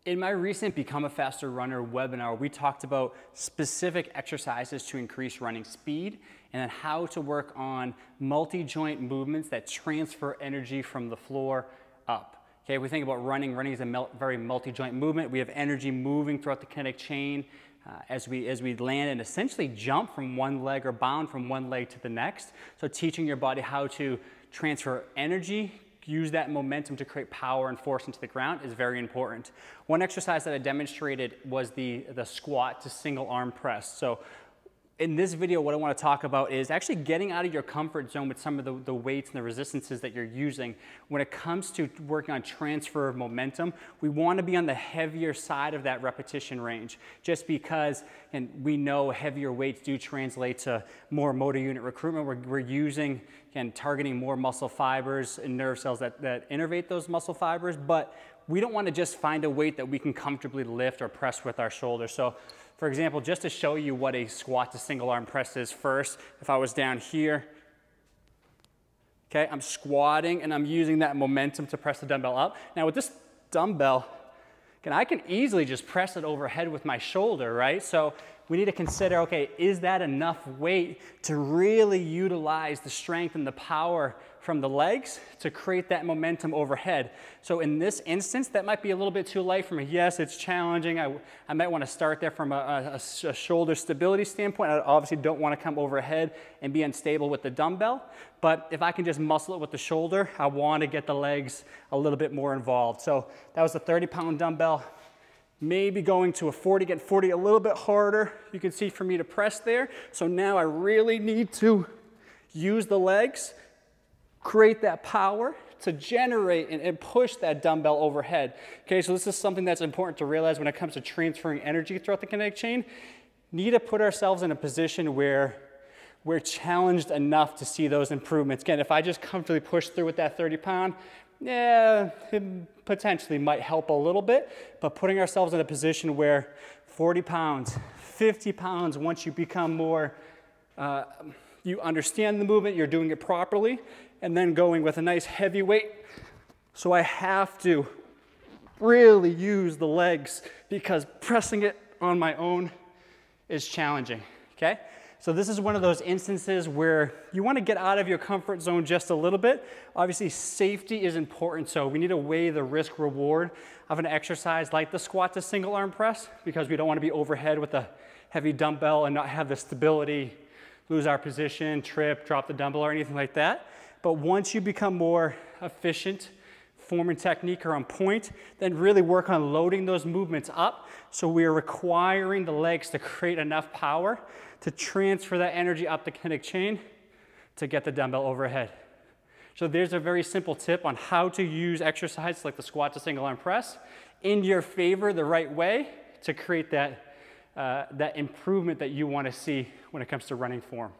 In my recent Become a Faster Runner webinar, we talked about specific exercises to increase running speed and then how to work on multi-joint movements that transfer energy from the floor up. Okay, we think about running. Running is a very multi-joint movement. We have energy moving throughout the kinetic chain as we land and essentially jump from one leg or bound from one leg to the next. So teaching your body how to transfer energy, use that momentum to create power and force into the ground is very important. One exercise that I demonstrated was the squat to single arm press. So in this video, what I want to talk about is actually getting out of your comfort zone with some of the weights and the resistances that you're using. When it comes to working on transfer of momentum, we want to be on the heavier side of that repetition range, just because, and we know heavier weights do translate to more motor unit recruitment. We're using and targeting more muscle fibers and nerve cells that innervate those muscle fibers, but we don't want to just find a weight that we can comfortably lift or press with our shoulders. So for example, just to show you what a squat to single arm press is first, if I was down here, okay, I'm squatting and I'm using that momentum to press the dumbbell up. Now with this dumbbell, I can easily just press it overhead with my shoulder, right? So we need to consider, okay, is that enough weight to really utilize the strength and the power from the legs to create that momentum overhead? So in this instance, that might be a little bit too light for me. Yes, it's challenging. I might want to start there from a shoulder stability standpoint. I obviously don't want to come overhead and be unstable with the dumbbell. But if I can just muscle it with the shoulder, I want to get the legs a little bit more involved. So that was a 30-pound dumbbell. Maybe going to a 40, get 40 a little bit harder. You can see for me to press there. So now I really need to use the legs, create that power to generate and push that dumbbell overhead. Okay, so this is something that's important to realize when it comes to transferring energy throughout the kinetic chain. Need to put ourselves in a position where we're challenged enough to see those improvements. Again, if I just comfortably push through with that 30-pound, yeah, it potentially might help a little bit, but putting ourselves in a position where 40 pounds, 50 pounds, once you become more, you understand the movement, you're doing it properly, and then going with a nice heavy weight. So I have to really use the legs because pressing it on my own is challenging, okay? So this is one of those instances where you want to get out of your comfort zone just a little bit. Obviously, safety is important, so we need to weigh the risk-reward of an exercise like the squat to single arm press because we don't want to be overhead with a heavy dumbbell and not have the stability, lose our position, trip, drop the dumbbell or anything like that. But once you become more efficient, form and technique are on point, then really work on loading those movements up so we are requiring the legs to create enough power to transfer that energy up the kinetic chain to get the dumbbell overhead. So there's a very simple tip on how to use exercises like the squat to single arm press in your favor the right way to create that improvement that you want to see when it comes to running form.